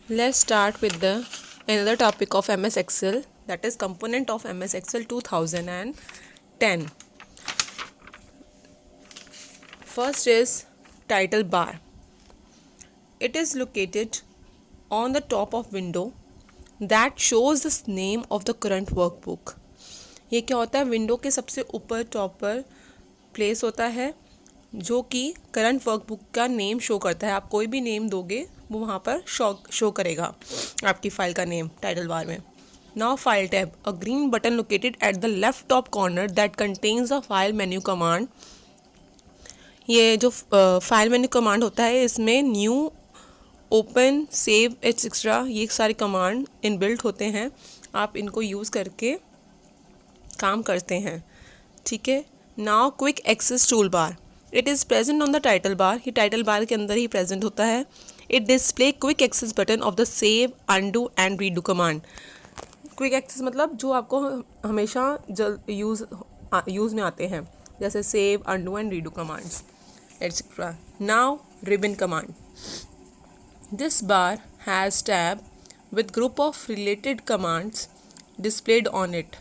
Let's start with the another topic of MS Excel, that is component of MS Excel 2010. First is title bar. It is located on the top of window that shows the name of the current workbook. ये क्या होता है, window के सबसे ऊपर top पर place होता है जो कि करंट वर्कबुक का नेम शो करता है. आप कोई भी नेम दोगे वो वहाँ पर शो करेगा आपकी फाइल का नेम टाइटल बार में. Now file tab, a green button located at the left top corner that contains a file menu command. ये जो फाइल मेन्यू कमांड होता है इसमें न्यू, ओपन, सेव एक्सेट्रा ये सारे कमांड इनबिल्ट होते हैं. आप इनको यूज़ करके काम करते हैं. ठीक है. Now quick access tool bar, it is present on the title bar. ये टाइटल बार के अंदर ही प्रेजेंट होता है. It display quick access button of the save, undo and redo command. Quick access मतलब जो आपको हमेशा यूज़ में आते हैं, जैसे save, undo and redo commands etcetera. Now ribbon command, this bar has tab with group of related commands displayed on it.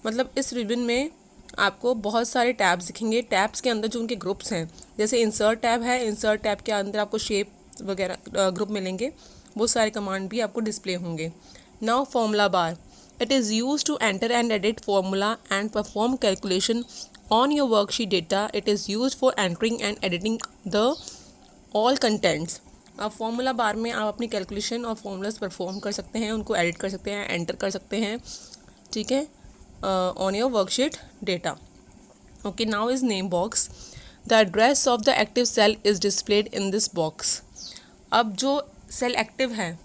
मतलब इस रिबन में आपको बहुत सारे टैब्स दिखेंगे. टैब्स के अंदर जो उनके ग्रुप्स हैं, जैसे इंसर्ट टैब है, इंसर्ट टैब के अंदर आपको शेप वगैरह ग्रुप मिलेंगे. वो सारे कमांड भी आपको डिस्प्ले होंगे. Now formula bar, it is use to enter and edit formula and perform calculation on your worksheet data. It is use for entering and editing the all contents. अब formula bar में आप अपनी calculation और formulas perform कर सकते हैं, उनको edit कर सकते हैं, एंटर कर सकते हैं. ठीक है, on your worksheet data. Okay, now is name box. The address of the active cell is displayed in this box. अब जो सेल एक्टिव है,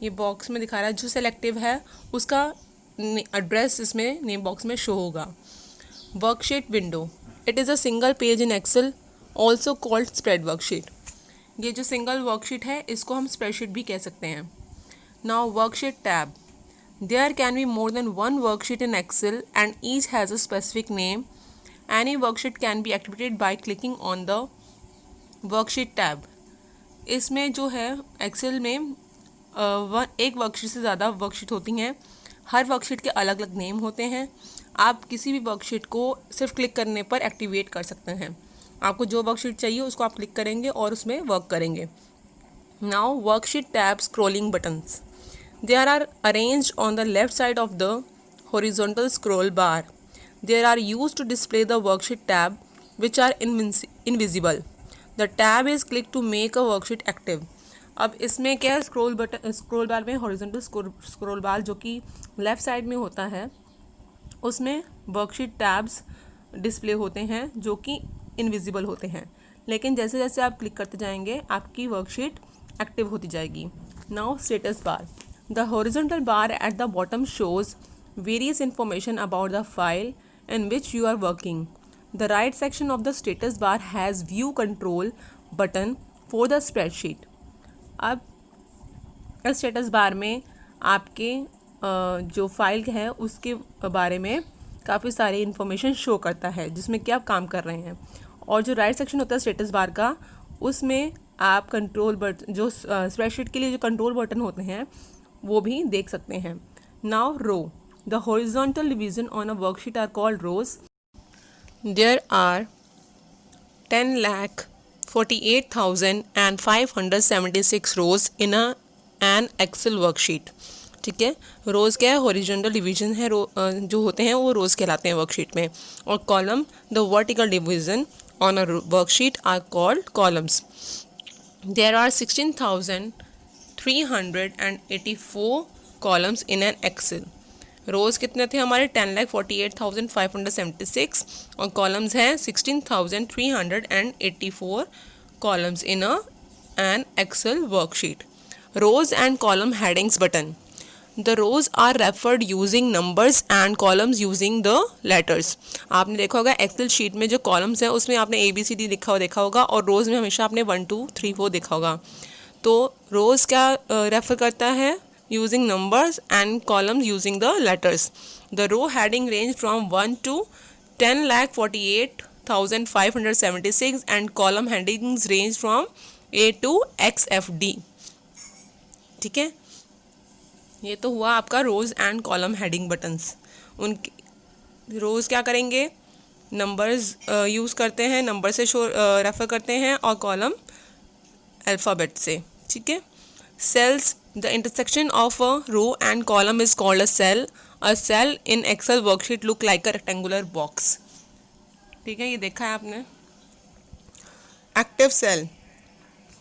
ये बॉक्स में दिखा रहा है, जो सेल एक्टिव है उसका एड्रेस इसमें नेम बॉक्स में शो होगा. Worksheet window, it is a single page in Excel also called spread worksheet. ये जो सिंगल वर्कशीट है इसको हम स्प्रेडशीट भी कह सकते हैं. Now worksheet tab, there can be more than one worksheet in Excel and each has a specific name. Any worksheet can be activated by clicking on the worksheet tab. इसमें जो है एक्सेल में एक worksheet से ज़्यादा worksheet होती हैं. हर worksheet के अलग अलग नेम होते हैं. आप किसी भी वर्कशीट को सिर्फ क्लिक करने पर एक्टिवेट कर सकते हैं. आपको जो वर्कशीट चाहिए उसको आप क्लिक करेंगे और उसमें वर्क करेंगे. Now worksheet tab scrolling buttons, they are arranged on the left side of the horizontal scroll bar. They are used to display the worksheet tab which are invisible. The tab is clicked to make a worksheet active. अब इसमें क्या है, scroll बार में horizontal scroll बार जो कि left side में होता है उसमें वर्कशीट टैब्स डिस्प्ले होते हैं जो कि इनविजिबल होते हैं. लेकिन जैसे जैसे आप क्लिक करते जाएंगे आपकी वर्कशीट एक्टिव होती जाएगी. Now status bar, the horizontal bar at the bottom shows various information about the file in which you are working. The right section of the status bar has view control button for the spreadsheet. अब इस status bar में आपके जो file है उसके बारे में काफ़ी सारी इन्फॉर्मेशन शो करता है जिसमें कि आप काम कर रहे हैं. और जो राइट सेक्शन होता है स्टेटस बार का उसमें आप कंट्रोल बटन, जो स्प्रेडशीट के लिए जो कंट्रोल बटन होते हैं वो भी देख सकते हैं. Now row, the horizontal division on a worksheet are called rows. There are 10,48,576 rows in an Excel worksheet. ठीक है, रोज़ क्या है, हॉरिजॉन्टल डिवीजन है. जो होते हैं वो रोज़ कहलाते हैं वर्कशीट में. और column, the vertical division on a worksheet are called columns. There are 16,384 columns in an Excel. Rows कितने थे हमारे, 10,48,576 और कॉलम्स हैं 16,384 columns in an Excel worksheet. Rows and column headings button, the rows are referred using numbers and columns using the letters. आपने देखा होगा Excel sheet में जो कॉलम्स हैं उसमें आपने ABCD देखा होगा और रोज़ में हमेशा आपने 1 2 3 4 देखा होगा. तो रोज़ क्या रेफ़र करता है, using numbers and columns using the letters. The row heading range from 1 to 10,48,576 and column headings range from A to XFD. ठीक है, ये तो हुआ आपका rows and column heading buttons. उनके रोज़ क्या करेंगे, नंबर्स यूज़ करते हैं, नंबर से शो रेफ़र करते हैं, और कॉलम अल्फ़ाबेट से, ठीक है। Cells, the intersection of a row and column is called a cell. A cell in Excel worksheet look like a rectangular box, ठीक है, ये देखा है आपने। Active cell,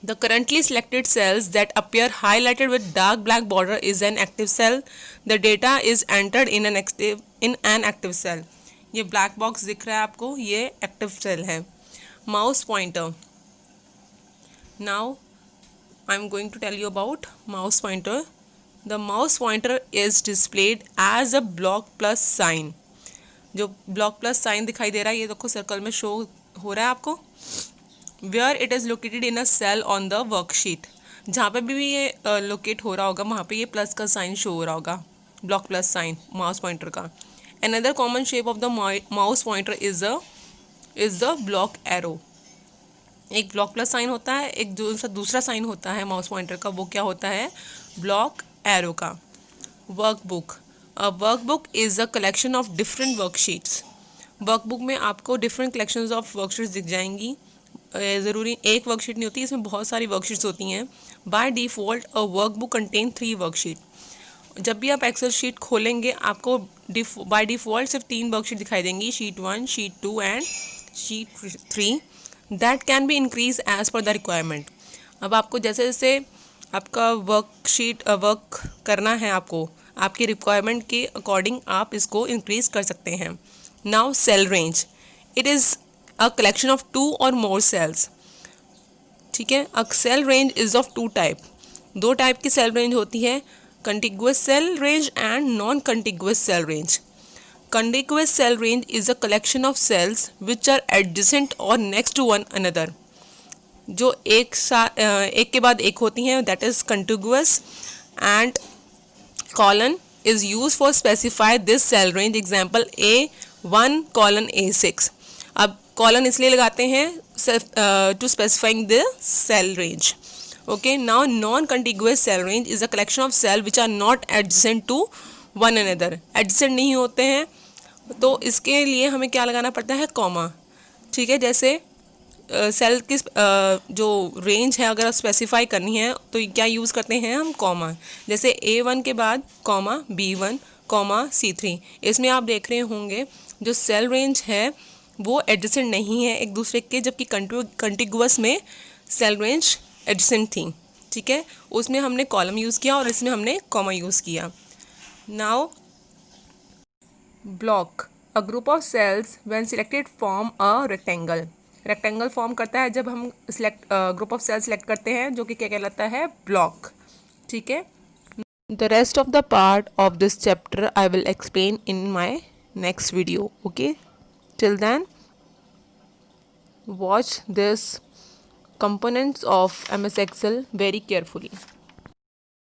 the currently selected cells that appear highlighted with dark black border is an active cell. The data is entered in an active cell. ये black box दिख रहा है आपको, ये active cell है। Mouse pointer. Now I am going to tell you about mouse pointer. The mouse pointer is displayed as a block plus sign. जो block plus sign दिखाई दे रहा है, ये देखो सर्कल में शो हो रहा है आपको। Where it is located in a cell on the worksheet, जहाँ पे भी ये लोकेट हो रहा होगा वहाँ पे ये प्लस का साइन शो हो रहा होगा, block plus sign mouse pointer का। Another common shape of the mouse pointer is the block arrow. एक ब्लॉक प्लस साइन होता है, एक जो दूसरा साइन होता है माउस पॉइंटर का, वो क्या होता है, ब्लॉक एरो का। Workbook, a workbook is a collection of different worksheets. Workbook में आपको डिफरेंट कलेक्शंस ऑफ वर्कशीट्स दिख जाएंगी। ज़रूरी एक वर्कशीट नहीं होती, इसमें बहुत सारी वर्कशीट्स होती हैं। By default a workbook contain 3 worksheet. जब भी आप एक्सेल शीट खोलेंगे आपको बाय डिफ़ॉल्ट सिर्फ 3 वर्कशीट दिखाई देंगी, sheet 1, sheet 2 and sheet 3। That can be increase as per the requirement. अब आपको जैसे जैसे आपका वर्क करना है, आपको आपकी रिक्वायरमेंट के अकॉर्डिंग आप इसको इंक्रीज कर सकते हैं। Now cell range, it is a collection of 2 or more cells, ठीक है। A cell range is of 2 type, 2 type की सेल रेंज होती है, contiguous cell range and non-contiguous cell range. Contiguous cell range is a collection of cells which are adjacent or next to one another. जो एक के बाद एक होती हैं, that is contiguous, and colon is used for specify this cell range. Example A1 colon A6. अब colon इसलिए लगाते हैं to specifying the cell range. Okay, now non contiguous cell range is a collection of cell which are not adjacent to one another. Adjacent नहीं होते हैं तो इसके लिए हमें क्या लगाना पड़ता है, कॉमा, ठीक है। जैसे सेल की जो रेंज है अगर स्पेसिफाई करनी है तो क्या यूज़ करते हैं हम, कॉमा। जैसे A1 के बाद कॉमा B1 कॉमा C3। इसमें आप देख रहे होंगे जो सेल रेंज है वो एडजेसेंट नहीं है एक दूसरे के, जबकि कंटिगुअस में सेल रेंज एडजेसेंट थी, ठीक है। उसमें हमने कॉलम यूज़ किया और इसमें हमने कॉमा यूज़ किया। Now block, a group of cells when selected form a rectangle. Rectangle form करता है जब हम ग्रुप ऑफ सेल्स सेलेक्ट करते हैं, जो कि क्या कहलाता है, ब्लॉक, ठीक है। The rest of the part of this chapter I will explain in my next video. Okay, till then watch this components of MS Excel very carefully.